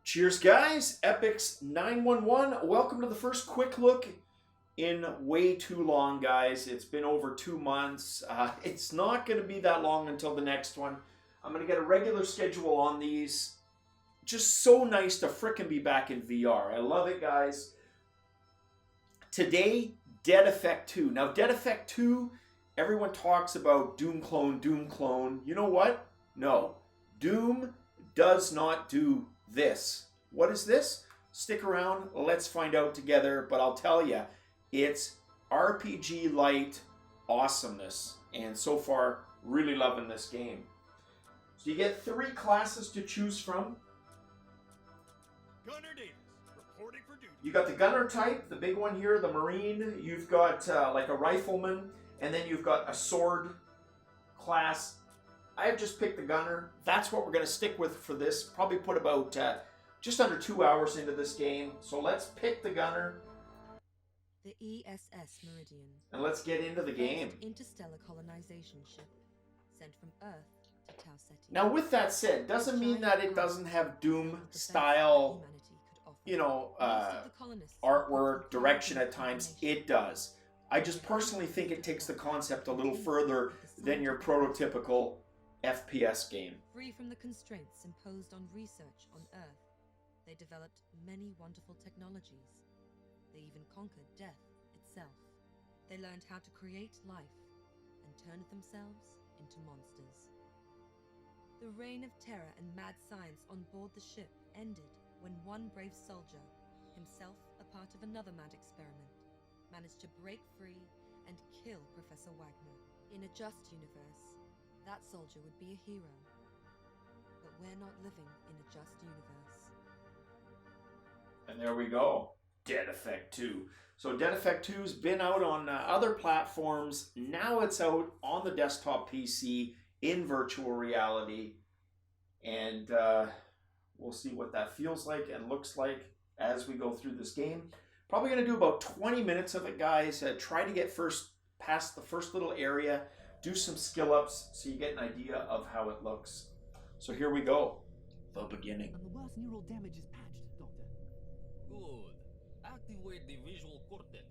Cheers, guys. Epix 911. Welcome to the first quick look in way too long, guys. It's been over 2 months. It's not going to be that long until the next one. I'm going to get a regular schedule on these. Just so nice to frickin' be back in VR. I love it, guys. Today, Dead Effect 2. Now, Dead Effect 2, everyone talks about Doom clone, Doom clone. You know what? No. Doom does not do this. What is this? Stick around, let's find out together, but I'll tell you, it's RPG Lite awesomeness, and so far, really loving this game. So you get 3 classes to choose from. Gunner Davis, reporting for duty. You got the gunner type, the big one here, the Marine. You've got like a rifleman, and then you've got a sword class. I have just picked the gunner. That's what we're going to stick with for this. Probably put about just under 2 hours into this game. So let's pick the gunner. The ESS Meridian. And let's get into the game. Interstellar colonization ship sent from Earth to Tau Ceti. Now, with that said, doesn't mean that it doesn't have Doom style, you know, artwork, direction at times. It does. I just personally think it takes the concept a little further than your prototypical FPS game. Free from the constraints imposed on research on Earth, they developed many wonderful technologies. They even conquered death itself. They learned how to create life and turned themselves into monsters. The reign of terror and mad science on board the ship ended when one brave soldier, himself a part of another mad experiment, managed to break free and kill Professor Wagner. In a just universe, that soldier would be a hero. But we're not living in a just universe. And there we go. Dead Effect 2. So Dead Effect 2's been out on other platforms. Now it's out on the desktop PC in virtual reality. And we'll see what that feels like and looks like as we go through this game. Probably going to do about 20 minutes of it, guys. Try to get past the first little area. Do some skill ups so you get an idea of how it looks. So here we go. The beginning. And the worst neural damage is patched, Doctor. Good. Activate the visual cortex.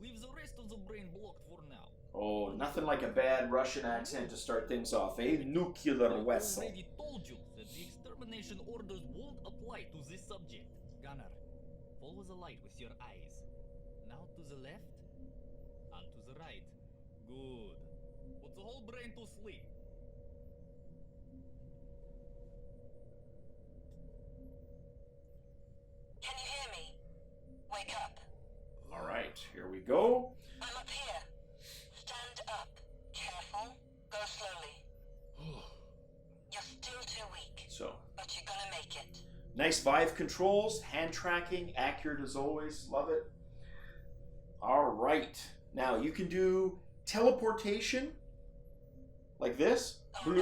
Leave the rest of the brain blocked for now. Oh, nothing like a bad Russian accent to start things off, eh? Nuclear I vessel. already told you that the extermination orders won't apply to this subject. Gunner, follow the light with your eyes. Now to the left and to the right. Good. Put the whole brain to sleep. Can you hear me? Wake up. All right, here we go. I'm up here. Stand up. Careful. Go slowly. You're still too weak, So, but you're gonna make it. nice Vive controls, hand tracking, accurate as always. Love it. All right, now you can do teleportation like this, Oh no,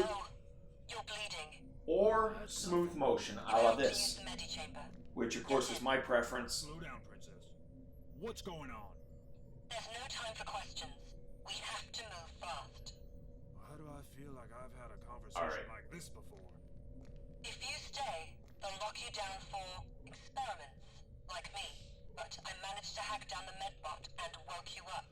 you're bleeding. or smooth motion, a You la have to use this, the medichamber. which of course is my preference. Slow down, Princess. What's going on? There's no time for questions. We have to move fast. Why do I feel like I've had a conversation like this before? If you stay, they'll lock you down for experiments, like me. But I managed to hack down the medbot and woke you up.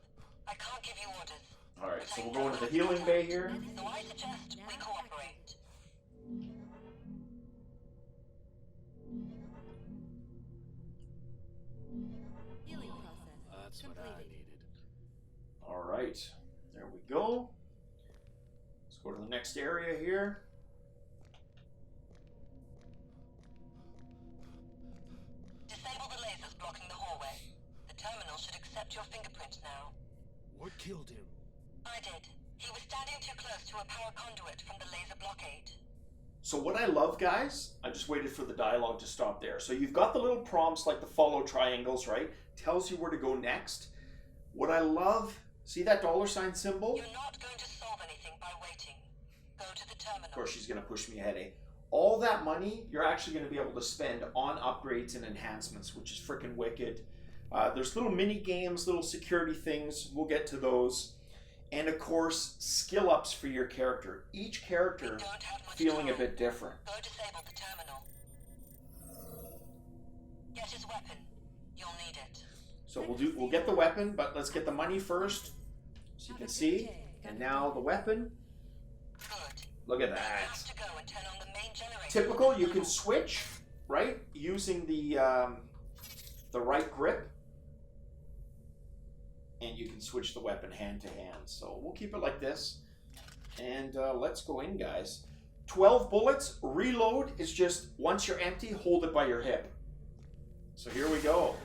I can't give you orders. All right, so we'll go into the healing bay here. So I suggest we cooperate. Healing process That's what I completed. needed. All right, there we go. Let's go to the next area here. Disable the lasers blocking the hallway. The terminal should accept your fingerprint now. What killed him? I did. He was standing too close to a power conduit from the laser blockade. So what I love, guys, I just waited for the dialogue to stop there. So you've got the little prompts like the follow triangles, right? Tells you where to go next. What I love, see that $ symbol? You're not going to solve anything by waiting. Go to the terminal. Of course, she's going to push me ahead, eh? All that money, you're actually going to be able to spend on upgrades and enhancements, which is freaking wicked. There's little mini games, little security things. We'll get to those. And of course, skill ups for your character. Each character feeling a bit different. Go disable the terminal. Get his weapon. You'll need it. So we'll get the weapon, but let's get the money first. So you can see. And now the weapon. Good. Look at You that. have to go and turn on the main generator. Typical, you can switch, right? Using the right grip. And you can switch the weapon hand to hand. So we'll keep it like this. And let's go in, guys. 12 bullets. Reload is just, once you're empty, hold it by your hip. So here we go.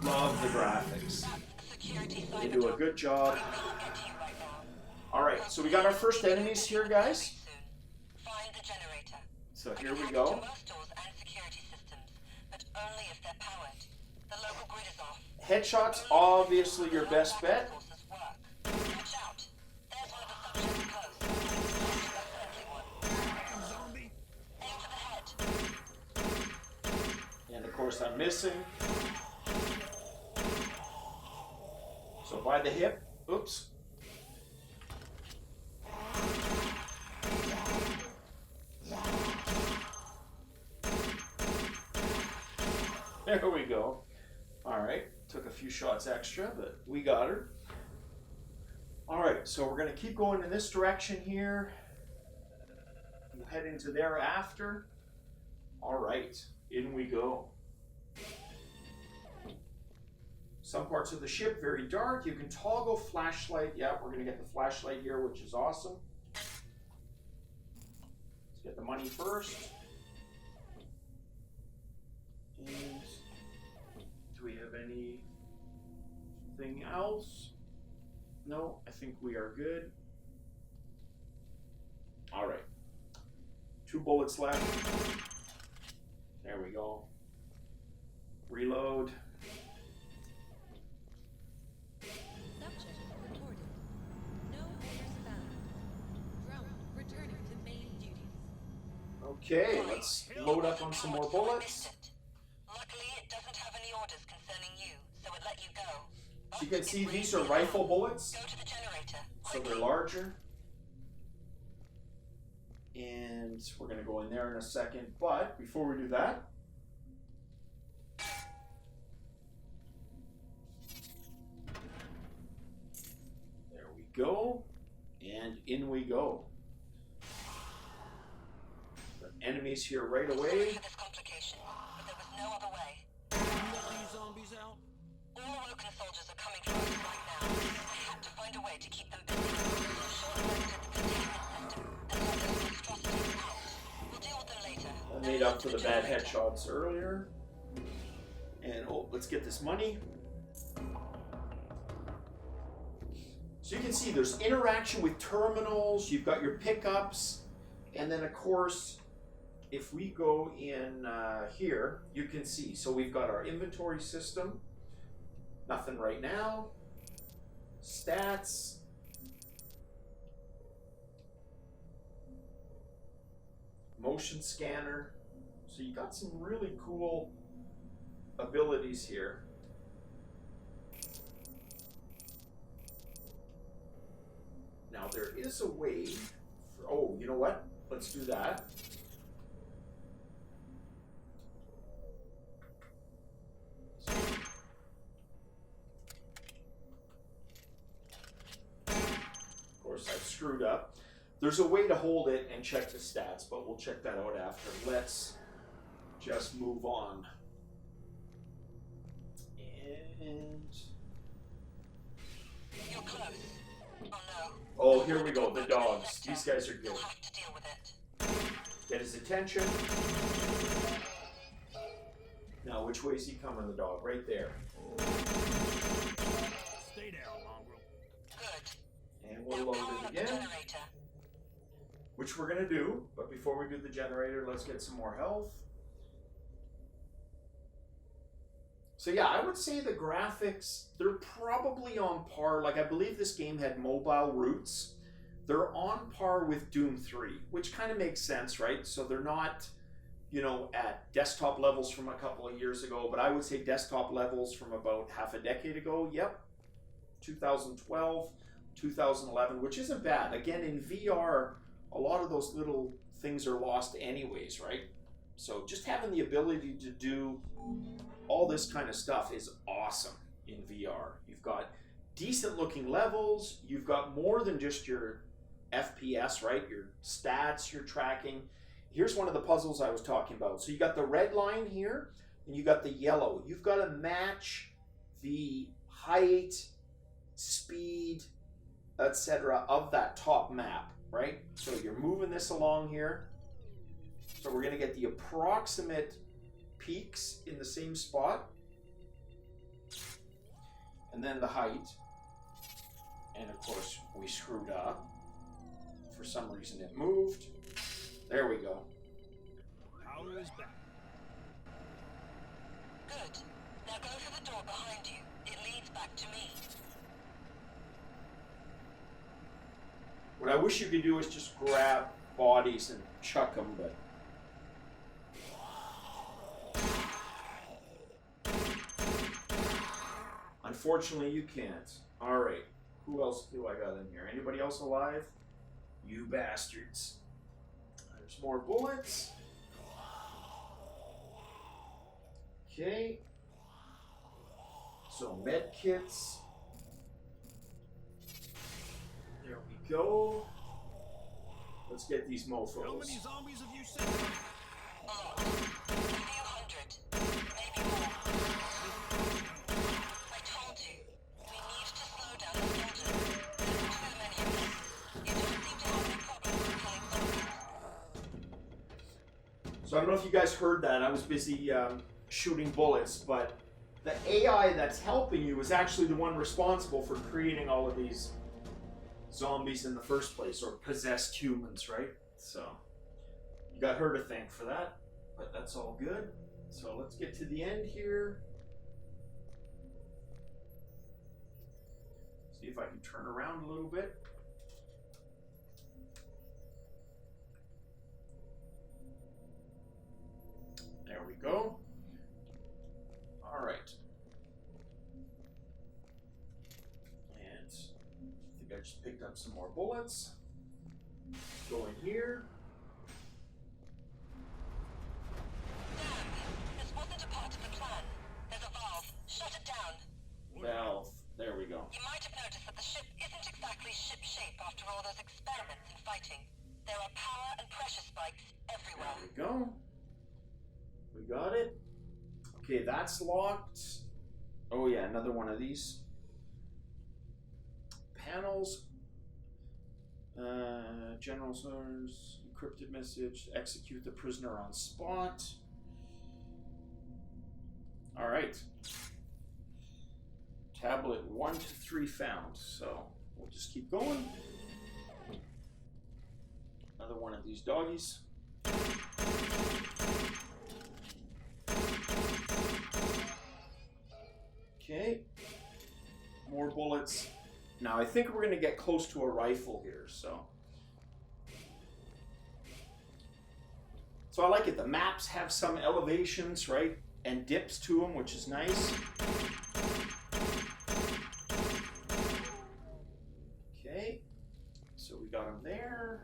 Love the graphics. They do a good job. Alright, so we got our first enemies here, guys. Find the generator. So here we go. Most doors and security systems, but only if they're powered. The local grid is off. Headshots, obviously your best bet. Sources work. Watch out. There's one of the subjects close. A friendly one. Zombie. Aim for the head. And of course I'm missing. So by the hip, oops. There we go. Alright, took a few shots extra, but we got her. Alright, so we're going to keep going in this direction here. We'll head into there after. Alright, in we go. Some parts of the ship very dark. You can toggle flashlight. Yeah, we're going to get the flashlight here, which is awesome. Let's get the money first. And do we have anything else? No, I think we are good. All right. 2 bullets left. There we go. Reload. Subject reported. No orders found. Drone returning to main duties. Okay, let's load up on some more bullets. Luckily, it doesn't have any orders concerning you, so it let you go. So you can see these are rifle bullets, Go to the generator. so they're larger. And we're going to go in there in a second, but before we do that, there we go, and in we go. The enemies here right Sorry away. for this complication, but there was no other way. These zombies out. All Woken soldiers are coming for us right now. I had to find a way to keep them busy. Short-circuited the containment system and let those monstrosities out. We'll deal with them later. I made up for the bad headshots earlier. And oh, let's get this money. So you can see there's interaction with terminals, you've got your pickups, and then of course, if we go in here, you can see, so we've got our inventory system, nothing right now, stats, motion scanner, so you got some really cool abilities here. Now there is a way, for, oh, you know what? Let's do that. Of course, I screwed up. There's a way to hold it and check the stats, but we'll check that out after. Let's just move on. And You're close. Oh no. oh, here we go, the dogs. These guys are good. You'll have to deal with it. Get his attention. Now, which way is he coming, the dog? Right there. Stay down, mongrel. Good. And we'll Now load power it up the again, generator. which we're going to do. But before we do the generator, let's get some more health. So yeah, I would say the graphics, they're probably on par. Like, I believe this game had mobile roots. They're on par with Doom 3, which kind of makes sense, right? So they're not, you know, at desktop levels from a couple of years ago, but I would say desktop levels from about half a decade ago. Yep, 2012. 2011, which isn't bad. Again, in VR, a lot of those little things are lost anyways, right? So just having the ability to do all this kind of stuff is awesome in VR. You've got decent looking levels. You've got more than just your FPS, right? Your stats, your tracking. Here's one of the puzzles I was talking about. So you got the red line here, and you got the yellow. You've got to match the height, speed, etc. of that top map, right? So you're moving this along here. So we're going to get the approximate peaks in the same spot. And then the height. And of course, we screwed up. For some reason it moved. There we go. Power is back. Good. Now go for the door behind you. It leads back to me. What I wish you could do is just grab bodies and chuck them, but... unfortunately, you can't. Alright. Who else do I got in here? Anybody else alive? You bastards. There's more bullets. Okay. So, med kits. There we go. Let's get these mofos. How many zombies have you seen? A few hundred. Maybe more. I told you. We need to slow down the soldiers. There's too many of them. You don't seem to have any problem with killing zombies. So I don't know if you guys heard that. I was busy shooting bullets, but the AI that's helping you is actually the one responsible for creating all of these zombies in the first place, or possessed humans, right? So you got her to thank for that, but that's all good. So let's get to the end here. See if I can turn around a little bit. There we go. All right. And I think I just picked up some more bullets. Go in here. Damn. This wasn't a part of the plan. There's a valve. Shut it down. Valve. There we go. You might have noticed that the ship isn't exactly ship-shape after all those experiments and fighting. There are power and pressure spikes everywhere. There we go. We got it. Okay, that's locked. Oh yeah, another one of these. Panels. General orders, encrypted message, execute the prisoner on spot. All right. Tablet 1 to 3 found, so we'll just keep going. Another one of these doggies. Okay. More bullets. Now I think we're going to get close to a rifle here, so. So I like it. The maps have some elevations, right? And dips to them, which is nice. Okay. So we got them there.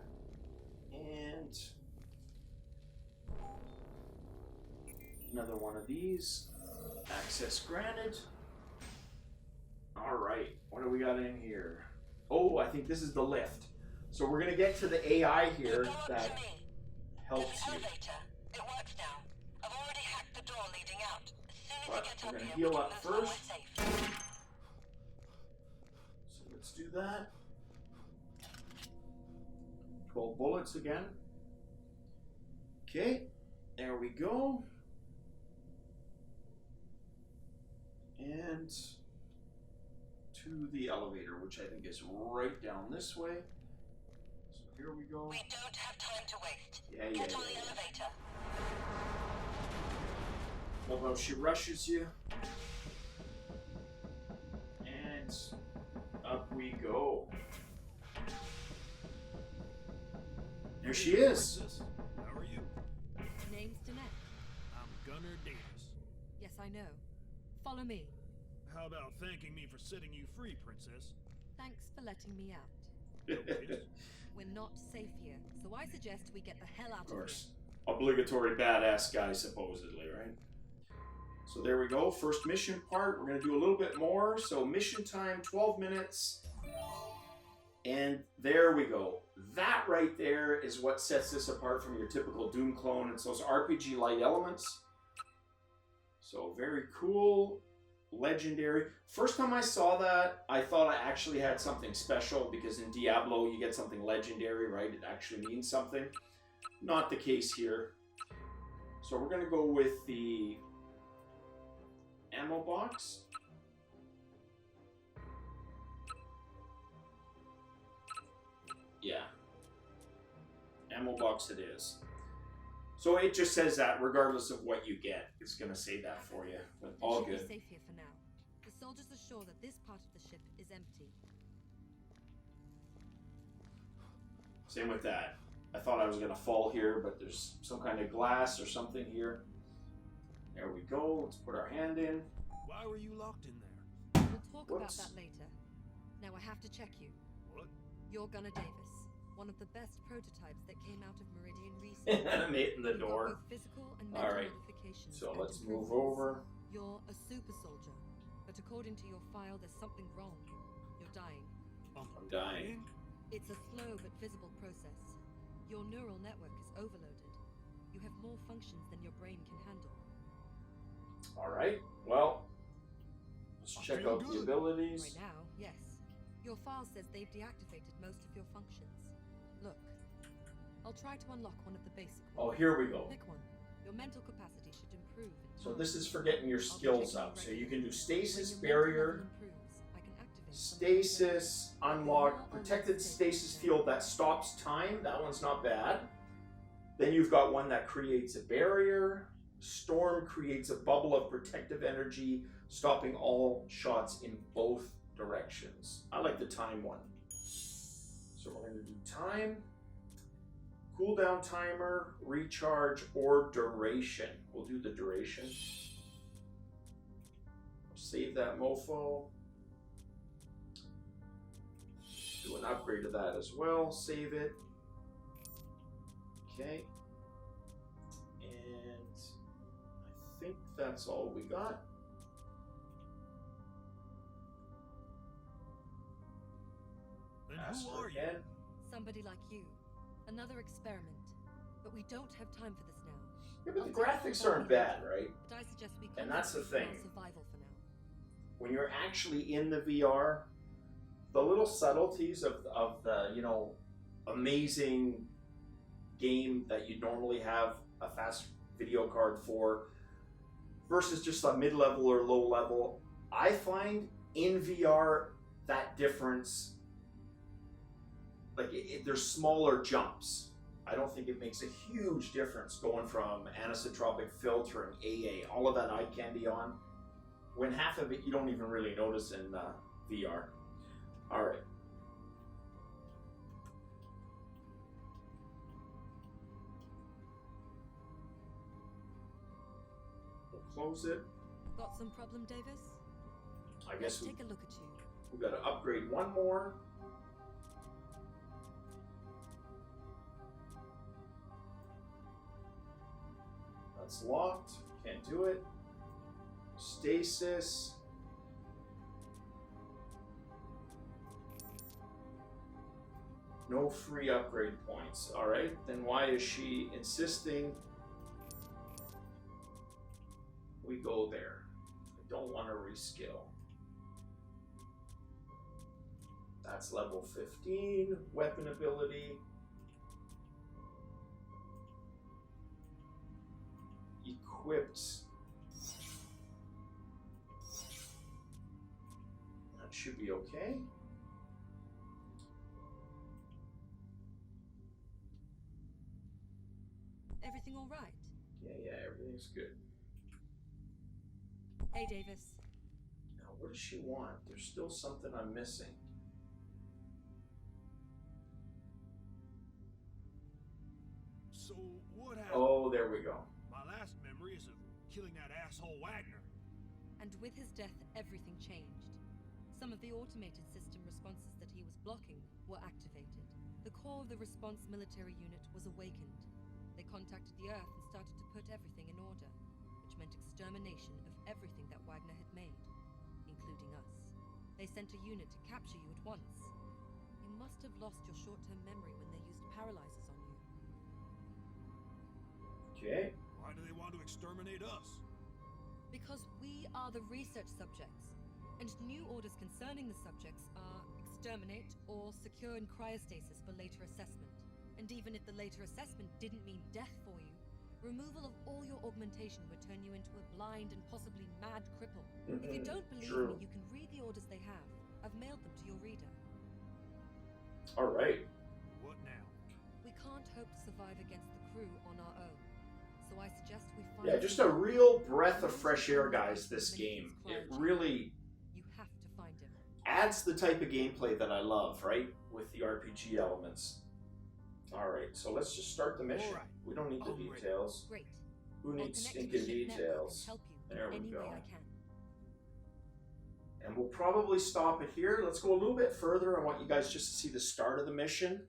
And another one of these. Access granted. All right, what do we got in here? Oh, I think this is the lift. So we're gonna get to the AI here that helps you. Elevator. It works now. I've already hacked the door leading out. As soon as But I get we're up gonna here, heal we can up move first. somewhere safe. So let's do that. 12 bullets again. Okay, there we go. And to the elevator, which I think is right down this way. So here we go. We don't have time to waste. Yeah. Get on the elevator. Although she rushes you. And up we go. There she is. Princess, how are you? Name's Danette. I'm Gunnar Davis. Yes, I know. Follow me. How about thanking me for setting you free, Princess? Thanks for letting me out. Yes. We're not safe here, so I suggest we get the hell out Of of course. here. Obligatory badass guy, supposedly, right? So there we go. First mission part. We're going to do a little bit more. So mission time, 12 minutes. And there we go. That right there is what sets this apart from your typical Doom clone. It's those RPG light elements. So very cool. Legendary. First time I saw that, I thought I actually had something special, because in Diablo you get something legendary, right? It actually means something. Not the case here. So we're going to go with the ammo box. Yeah. Ammo box it is. So it just says that regardless of what you get, it's going to say that for you. But all We good. should be safe here for now. The soldiers are sure that this part of the ship is empty. Same with that. I thought I was going to fall here, but there's some kind of glass or something here. There we go. Let's put our hand in. Why were you locked in there? We'll talk Whoops. about that later. Now I have to check you. What? You're Gunnar Davis, one of the best prototypes that came out of Meridian Research. Animate in the You've got door. both physical and mental Alright. modifications So and let's move improvements. over. You're a super soldier, but according to your file, there's something wrong. You're dying. I'm dying. It's a slow but visible process. Your neural network is overloaded. You have more functions than your brain can handle. Alright. Well, let's I check feel out the good. abilities. Right now, yes. Your file says they've deactivated most of your functions. Look, I'll try to unlock one of the basic Oh, ones. here we go. Pick one. Your mental capacity should improve. in So time. this is for getting your I'll be skills checking up. So regularly. you can do When stasis, your mental barrier, level improves, I can activate some of the stasis, unlock, protected stasis field that stops time. That one's not bad. Then you've got one that creates a barrier. Storm creates a bubble of protective energy, stopping all shots in both directions. I like the time one. So we're going to do time, cooldown timer, recharge, or duration. We'll do the duration. Save that mofo. Do an upgrade of that as well. Save it. Okay. And I think that's all we got. And Ask who her are you? again. Somebody like you. Another experiment. But we don't have time for this now. Yeah, but the graphics aren't bad, right? But I suggest we And that's the concentrate thing. on survival for now. When you're actually in the VR, the little subtleties of the, you know, amazing game that you normally have a fast video card for versus just a mid-level or low level, I find in VR that difference, like there's smaller jumps. I don't think it makes a huge difference going from anisotropic filtering, AA, all of that eye candy on. When half of it you don't even really notice in VR. All right. We'll close it. Got some problem, Davis? I Let's guess take a look at you. we got to upgrade one more. That's locked. Can't do it. Stasis. No free upgrade points. All right, then why is she insisting we go there? I don't want to reskill. That's level 15. Weapon ability. Equipped. That should be okay. Everything all right? Yeah, everything's good. Hey, Davis. Now, what does she want? There's still something I'm missing. So, what happened? Oh, there we go. My last memory is of killing that asshole Wagner. And with his death, everything changed. Some of the automated system responses that he was blocking were activated. The core of the response military unit was awakened. They contacted the Earth and started to put everything in order, which meant extermination of everything that Wagner had made, including us. They sent a unit to capture you at once. You must have lost your short-term memory when they used paralyzers on you. Okay. Why do they want to exterminate us? Because we are the research subjects, and new orders concerning the subjects are exterminate or secure in cryostasis for later assessment. And even if the later assessment didn't mean death for you, removal of all your augmentation would turn you into a blind and possibly mad cripple. If you don't believe True. me, you can read the orders they have. I've mailed them to your reader. All right. What now? We can't hope to survive against the crew on our own, so I suggest we find... Yeah, just a real breath of fresh air, guys, this game. It really You have to find him. adds the type of gameplay that I love, right? With the RPG elements. Alright, so let's just start the mission. Alright. We don't need the I'm ready. details. Great. Who I'll needs connect to the stinking ship network details? and help you There in we any go. way I can. And we'll probably stop it here. Let's go a little bit further. I want you guys just to see the start of the mission.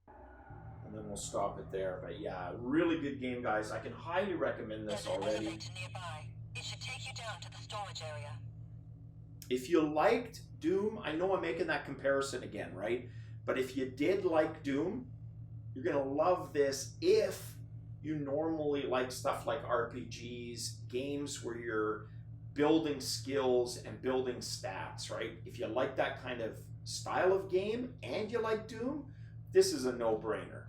And then we'll stop it there. But yeah, really good game, guys. I can highly recommend this There's an already. elevator nearby. It should take you down to the storage area. If you liked Doom, I know I'm making that comparison again, right? But if you did like Doom, you're going to love this if you normally like stuff like RPGs, games where you're building skills and building stats, right? If you like that kind of style of game and you like Doom, this is a no-brainer.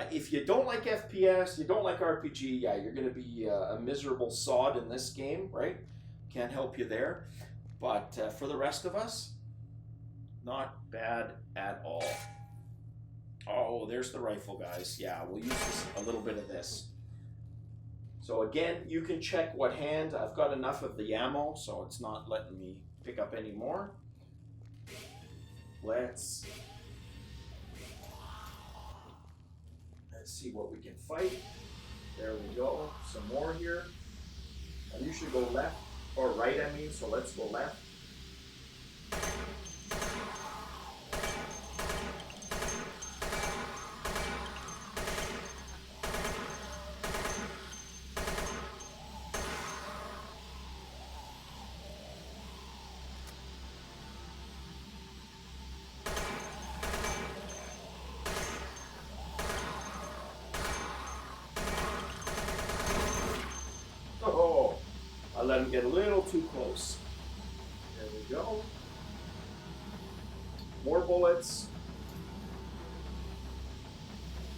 If you don't like FPS, you don't like RPG, yeah, you're going to be a miserable sod in this game, right? Can't help you there. But for the rest of us, not bad at all. Oh, there's the rifle, guys. Yeah, we'll use this, a little bit of this. So again, you can check what hand. I've got enough of the ammo, so it's not letting me pick up any more. Let's see what we can fight. There we go. Some more here. And you should go left, or right, I mean, so let's go left. Oh, I let him get a little too close. There we go. More bullets.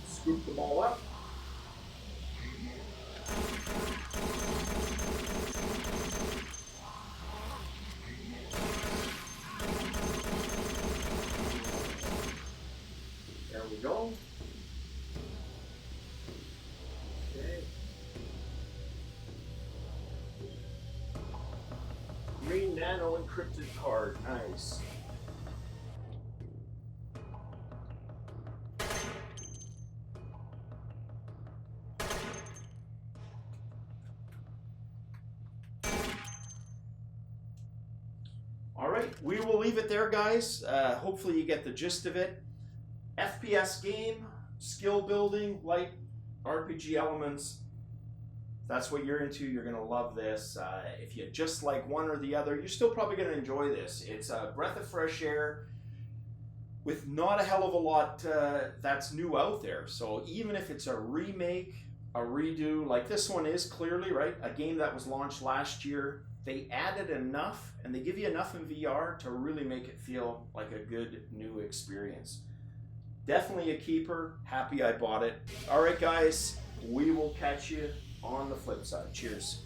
Scoop them all up. There we go. Okay. Green nano encrypted card. Nice. All right, we will leave it there, guys. Hopefully you get the gist of it. FPS game, skill building, light RPG elements. If that's what you're into, you're going to love this. If you just like one or the other, you're still probably going to enjoy this. It's a breath of fresh air with not a hell of a lot that's new out there. So even if it's a remake, a redo, like this one is clearly, right? A game that was launched last year. They added enough and they give you enough in VR to really make it feel like a good new experience. Definitely a keeper. Happy I bought it. All right, guys, we will catch you on the flip side. Cheers.